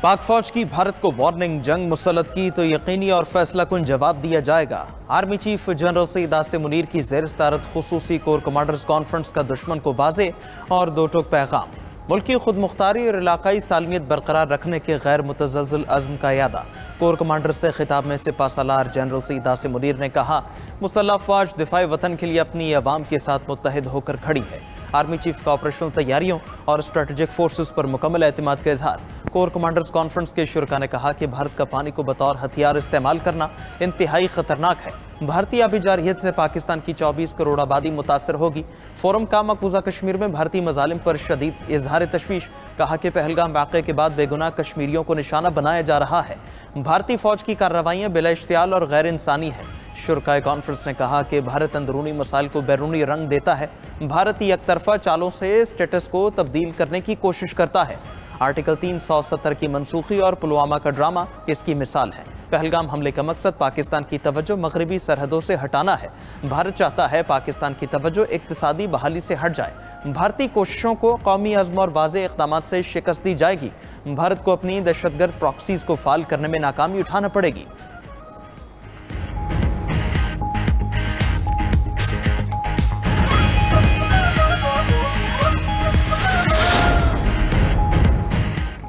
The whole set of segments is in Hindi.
पाक फौज की भारत को वार्निंग, जंग मुसल्लत की तो यकीनी और फैसला कुन जवाब दिया जाएगा। Army chief general Syed Asim Munir की ज़ेर सदारत खुसूसी कोर कमांडर्स कॉन्फ्रेंस का दुश्मन को वाज़े और दो टोक पैगाम। मुल्की खुद मुख्तारी और इलाकाई सालमियत बरकरार रखने के गैर मुतज़लज़ल अज़्म का यादा। कोर कमांडर से खिताब में सिपा सालार जनरल सईद आसिम मुनीर ने कहा, मुसल्लह फौज दिफाई वतन के लिए अपनी अवाम के साथ मुत्तहिद होकर खड़ी है। आर्मी चीफ का ऑपरेशनल तैयारियों और स्ट्रेटेजिक फोर्सेस पर मुकम्मल एतमाद का इजहार। कोर कमांडर्स कॉन्फ्रेंस के शुरका ने कहा कि भारत का पानी को बतौर हथियार इस्तेमाल करना इंतहाई खतरनाक है। भारतीय आबी जारहियत से पाकिस्तान की 24 करोड़ आबादी मुतासर होगी। फोरम का मकबूजा कश्मीर में भारतीय मजालिम पर शदीद इजहार तशवीश। कहा कि पहलगाम वाक़े के बाद बेगुनाह कश्मीरियों को निशाना बनाया जा रहा है। भारतीय फौज की कार्रवाइयाँ बिला इश्तियाल और गैर इंसानी है। शुरकाए कॉन्फ्रेंस ने कहा कि भारत अंदरूनी मसाइल को बैरूनी रंग देता है। भारत एक तरफा चालों से स्टेटस को तब्दील करने की कोशिश करता है। आर्टिकल 370 की मनसूखी और पुलवामा का ड्रामा इसकी मिसाल है। पहलगाम हमले का मकसद पाकिस्तान की तवज्जो मगरबी सरहदों से हटाना है। भारत चाहता है पाकिस्तान की तवज्जो इक्तिसादी बहाली से हट जाए। भारतीय कोशिशों को कौमी अज़्म और वाज़े इक़दाम से शिकस्त दी जाएगी। भारत को अपनी दहशतगर्द प्रॉक्सीज को फाल करने में नाकामी उठाना पड़ेगी।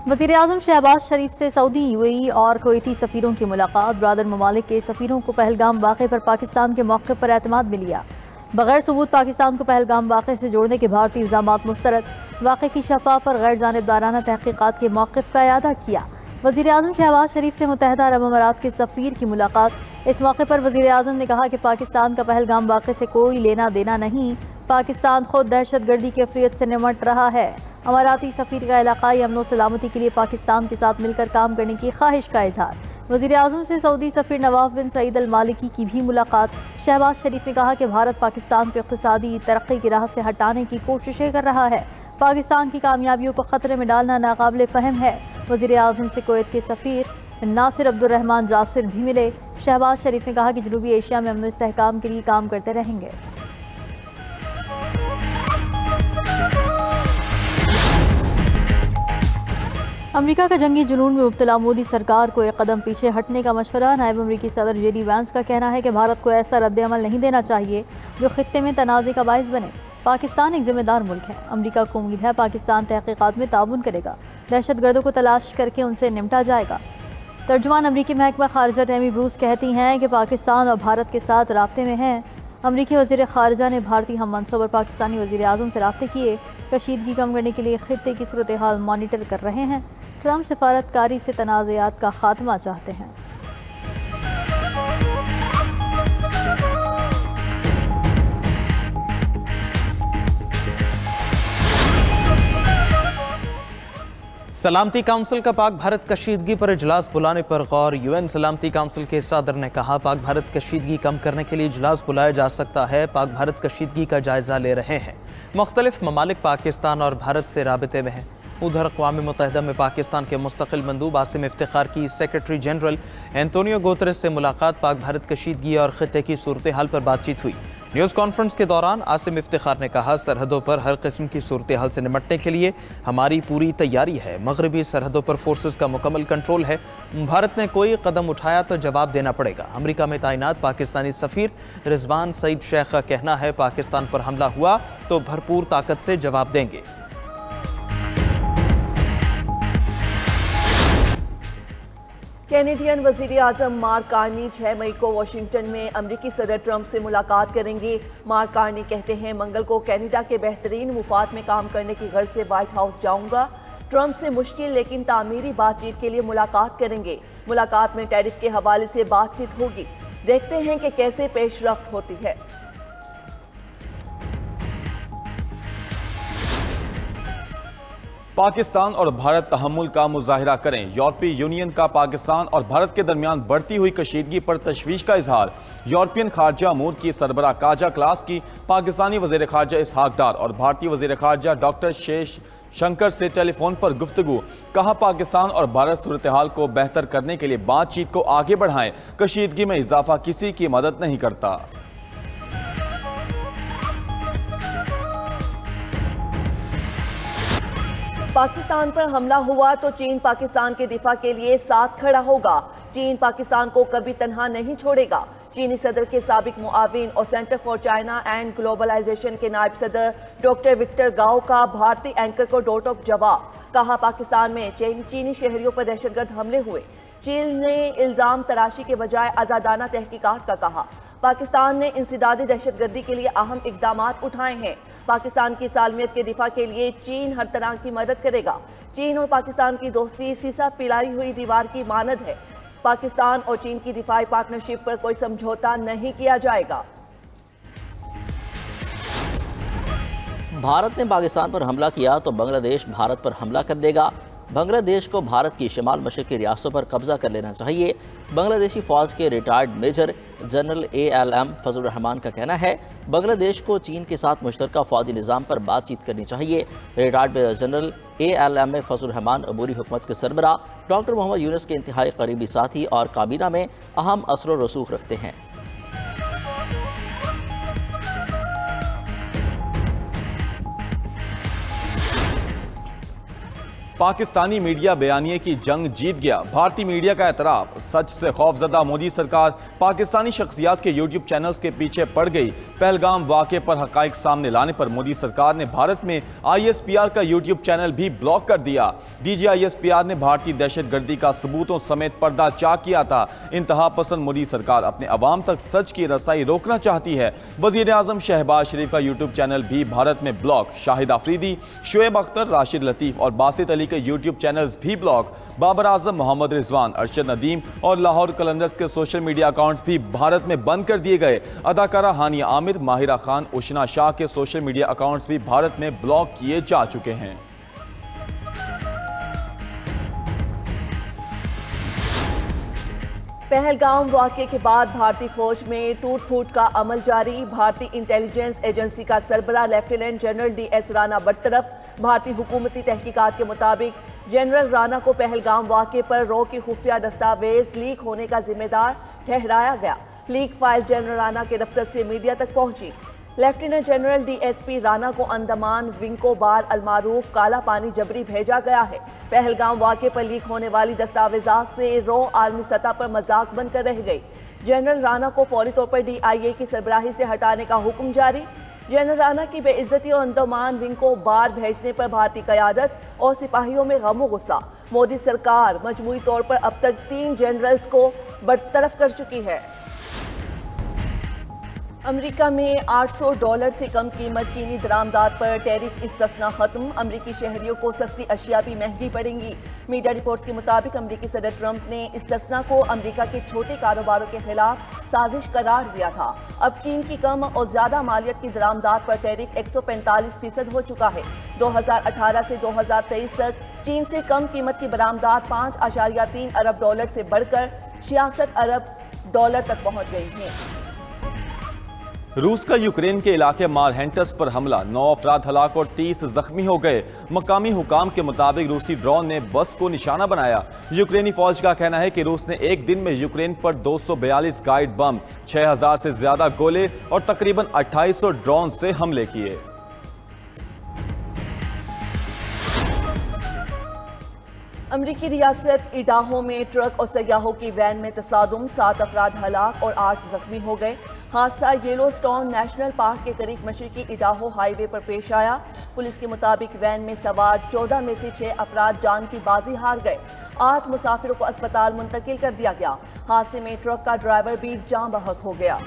वज़ीर-ए-आज़म शहबाज शरीफ से सऊदी, यूएई और कुवैती सफ़ीरों की मुलाकात। ब्रादर ममालिक के सफ़ीरों को पहलगाम वाक़े पर पाकिस्तान के मौक़िफ़ पर एतमाद मिल गया। बगैर सबूत पाकिस्तान को पहलगाम वाक़े से जोड़ने के भारतीय इल्ज़ामात मुस्तरद। वाक़े की शफ़ाफ़ और गैर जानिबदाराना तहक़ीक़ात के मौक़िफ़ का इआदा किया। वज़ीर-ए-आज़म शहबाज शरीफ से मुत्तहिदा अरब अमारात के सफ़ीर की मुलाकात। इस मौके पर वज़ीर-ए-आज़म ने कहा कि पाकिस्तान का पहलगाम वाक़े से कोई लेना देना नहीं। पाकिस्तान खुद दहशतगर्दी की अफ़रियत से निमट रहा है। अमाराती सफ़ीर का इलाक़ाई अमन सलामती के लिए पाकिस्तान के साथ मिलकर काम करने की ख्वाहिश का इजहार। वज़ीर-ए-आज़म से सऊदी सफ़ीर नवाफ बिन सईद अल मालिकी की भी मुलाकात। शहबाज शरीफ ने कहा कि भारत पाकिस्तान को इक़्तिसादी तरक्की की राह से हटाने की कोशिशें कर रहा है। पाकिस्तान की कामयाबियों को ख़तरे में डालना नाकाबिल फ़हम है। वज़ीर-ए-आज़म से कुवैत के सफ़ीर नासिर अब्दुर्रहमान जासिर भी मिले। शहबाज शरीफ ने कहा कि जनूबी एशिया में अमन इस्तेहकाम के लिए काम करते रहेंगे। अमेरिका का जंगी जुनून में मुब्तला मोदी सरकार को एक कदम पीछे हटने का मशवरा। नायब अमरीकी सदर जेडी वैंस का कहना है कि भारत को ऐसा रद्द-ए-अमल नहीं देना चाहिए जो खित्ते में तनाज़े का बाइस बने। पाकिस्तान एक जिम्मेदार मुल्क है। अमेरिका को उम्मीद है पाकिस्तान तहक़ीक़ात में ताउन करेगा। दहशतगर्दों को तलाश करके उनसे निपटा जाएगा। तर्जुमान अमरीकी महकमा खारजा टैमी ब्रूस कहती हैं कि पाकिस्तान और भारत के साथ राब्ते में हैं। अमरीकी वज़ीर ख़ारजा ने भारतीय हम मनसब और पाकिस्तानी वज़ीर-ए-आज़म से राब्ते किए। कशीदगी कम करने के लिए खित्ते की सूरत हाल मॉनिटर कर रहे हैं। ट्रंप सिफारतकारी से तनाज़ात का खात्मा चाहते हैं। सलामती काउंसिल का पाक भारत कशीदगी पर इजलास बुलाने पर गौर। यूएन सलामती काउंसिल के सदर ने कहा, पाक भारत कशीदगी कम करने के लिए इजलास बुलाया जा सकता है। पाक भारत कशीदगी का जायजा ले रहे हैं। मुख्तलिफ ममालिक पाकिस्तान और भारत से राबते में हैं। उधर अक़वाम मुत्तहिदा में पाकिस्तान के मुस्तक़िल मंदूब आसिम इफ्तिखार की सेक्रेटरी जनरल एंटोनियो गुतेरेस से मुलाकात। पाक भारत कशीदगी और खित्ते की सूरत हाल पर बातचीत हुई। न्यूज़ कॉन्फ्रेंस के दौरान आसिम इफ्तिखार ने कहा, सरहदों पर हर किस्म की सूरत हाल से निपटने के लिए हमारी पूरी तैयारी है। मगरबी सरहदों पर फोर्सेस का मुकम्मल कंट्रोल है। भारत ने कोई कदम उठाया तो जवाब देना पड़ेगा। अमेरिका में तैनात पाकिस्तानी सफ़ीर रिजवान सईद शेख का कहना है, पाकिस्तान पर हमला हुआ तो भरपूर ताकत से जवाब देंगे। कैनेडियन वज़ीर-ए-आज़म मार्क कार्नी 6 मई को वाशिंगटन में अमरीकी सदर ट्रंप से मुलाकात करेंगे। मार्क कार्नी कहते हैं, मंगल को कनाडा के बेहतरीन मुफाद में काम करने की गर्ज से व्हाइट हाउस जाऊंगा। ट्रंप से मुश्किल लेकिन तामीरी बातचीत के लिए मुलाकात करेंगे। मुलाकात में टैरिफ के हवाले से बातचीत होगी। देखते हैं कि कैसे पेशरफ्त होती है। पाकिस्तान और भारत तहम्मुल का मुजाहिरा करें। यूरोपीय यूनियन का पाकिस्तान और भारत के दरमियान बढ़ती हुई कशीदगी पर तशवीश का इजहार। यूरोपियन खारजा अमूर की सरबराह काजा क्लास की पाकिस्तानी वज़ीर खारजा इसहाक डार और भारतीय वज़ीर खारजा डॉक्टर शेष शंकर से टेलीफोन पर गुफ्तगू। कहा, पाकिस्तान और भारत सूरत हाल को बेहतर करने के लिए बातचीत को आगे बढ़ाएं। कशीदगी में इजाफा किसी की मदद नहीं करता। पाकिस्तान पर हमला हुआ तो चीन पाकिस्तान के दिफा के लिए साथ खड़ा होगा। चीन पाकिस्तान को कभी तन्हा नहीं छोड़ेगा। चीनी सदर के साबिक मुआविन और centre for China and globalization के नायब सदर डॉक्टर विक्टर गाओ का भारतीय एंकर को डोटोक जवाब। कहा, पाकिस्तान में चीनी शहरियों पर दहशतगर्द हमले हुए। चीन ने इल्जाम तराशी के बजाय आज़ादाना तहकीकात का कहा। पाकिस्तान ने इंसदादी दहशतगर्दी के लिए अहम इकदाम उठाए हैं। पाकिस्तान की सालमियत के दिफा के लिए चीन हर तरह की मदद करेगा। चीन और पाकिस्तान की दोस्ती सीसा पिलाई हुई दीवार की मानद है। पाकिस्तान और चीन की दिफाई पार्टनरशिप पर कोई समझौता नहीं किया जाएगा। भारत ने पाकिस्तान पर हमला किया तो बांग्लादेश भारत पर हमला कर देगा। बांग्लादेश को भारत की शिमाल मशरक़ी रियासतों पर कब्जा कर लेना चाहिए। बांग्लादेशी फ़ौज के रिटायर्ड मेजर जनरल ALM फजल रहमान का कहना है, बांग्लादेश को चीन के साथ मुश्तरका फ़ौजी निज़ाम पर बातचीत करनी चाहिए। रिटायर्ड मेजर जनरल ALM फजल रहमान अबूरी हुकूमत के सरबरा डॉक्टर मोहम्मद यूनुस के इंतहाई करीबी साथी और काबीना में अहम असर व रसूख रखते हैं। पाकिस्तानी मीडिया बयानिए की जंग जीत गया। भारतीय मीडिया का एतराफ़। सच से खौफजदा मोदी सरकार पाकिस्तानी शख्सियात के यूट्यूब चैनल्स के पीछे पड़ गई। पहलगाम वाक़े पर हक़ाइक़ सामने लाने पर मोदी सरकार ने भारत में ISPR का यूट्यूब चैनल भी ब्लॉक कर दिया। DG ISPR ने भारतीय दहशतगर्दी का सबूतों समेत पर्दा चाक किया था। इंतहा पसंद मोदी सरकार अपने अवाम तक सच की रसाई रोकना चाहती है। वज़ीर आज़म शहबाज शरीफ का यूट्यूब चैनल भी भारत में ब्लॉक। शाहिद आफरीदी, शुएब अख्तर, राशिद लतीफ़ और बासित अली के यूट्यूब चैनल्स भी ब्लॉक। बाबर आजम, मोहम्मद रिजवान, अरशद नदीम और लाहौर कलंदर्स के सोशल मीडिया अकाउंट्स भी भारत में बंद कर दिए गए। अदाकारा हानिया आमिर, माहिरा खान, उशना शाह के सोशल मीडिया अकाउंट्स भी भारत में ब्लॉक किए जा चुके हैं। पहलगाम वाक़े के बाद भारतीय फौज में टूट फूट का अमल जारी। भारतीय इंटेलिजेंस एजेंसी का सरबराह लेफ्टिनेंट जनरल DS राणा बरतरफ। भारतीय हुकूमती तहकीकात के मुताबिक जनरल राणा को पहलगाम वाक़े पर रॉ की खुफिया दस्तावेज लीक होने का जिम्मेदार ठहराया गया। लीक फाइल जनरल राणा के दफ्तर से मीडिया तक पहुंची। लेफ्टिनेंट जनरल DSP राणा को अंडमान विंकोबार अलमारूफ काला पानी जबरी भेजा गया है। पहलगाम वाक़े पर लीक होने वाली दस्तावेजात से रॉ आर्मी सतह पर मजाक बनकर रह गई। जनरल राणा को फौरी तौर पर DIA की सरबराही से हटाने का हुक्म जारी। जनरल राणा की बेइज्जती और अंडमान विंग को बार भेजने पर भारतीय क़यादत और सिपाहियों में गम गुस्सा। मोदी सरकार मजमूई तौर पर अब तक 3 जनरल्स को बरतरफ कर चुकी है। अमेरिका में $800 से कम कीमत चीनी दरामदात पर टैरिफ इस्तिस्ना खत्म। अमेरिकी शहरियों को सस्ती अशिया भी महंगी पड़ेंगी। मीडिया रिपोर्ट्स के मुताबिक अमेरिकी सदर ट्रंप ने इस्तिस्ना को अमेरिका के छोटे कारोबारों के खिलाफ साजिश करार दिया था। अब चीन की कम और ज्यादा मालियत की दरामदात पर टैरिफ 145% हो चुका है। 2018 से 2023 तक चीन से कम कीमत की बरामदात $5.3 अरब से बढ़कर $66 अरब तक पहुंच गई है। रूस का यूक्रेन के इलाके मारहेंटस पर हमला, 9 अफराद हलाक और 30 जख्मी हो गए। मकामी हुकाम के मुताबिक रूसी ड्रोन ने बस को निशाना बनाया। यूक्रेनी फौज का कहना है कि रूस ने एक दिन में यूक्रेन पर 242 गाइड बम, 6000 से ज्यादा गोले और तकरीबन 2800 ड्रोन से हमले किए। अमरीकी रियासत इडाहो में ट्रक और सयाहों की वैन में तसादुम, 7 अफराद हलाक और 8 जख्मी हो गए। हादसा येलोस्टोन नेशनल पार्क के करीब मशरकी इडाहो हाईवे पर पेश आया। पुलिस के मुताबिक वैन में सवार 14 में से 6 अफराद जान की बाजी हार गए। 8 मुसाफिरों को अस्पताल मुंतकिल कर दिया गया। हादसे में ट्रक का ड्राइवर भी जान बहक हो गया।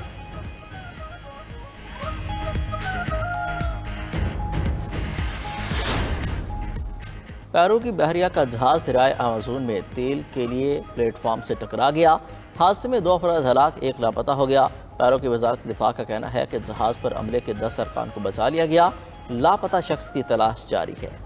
पैरो की बहरिया का जहाज दरियाए अमेज़न में तेल के लिए प्लेटफॉर्म से टकरा गया। हादसे में 2 अफराद हलाक, 1 लापता हो गया। पैरो की वजारत दिफा का कहना है कि जहाज पर अमले के 10 अरकान को बचा लिया गया। लापता शख्स की तलाश जारी है।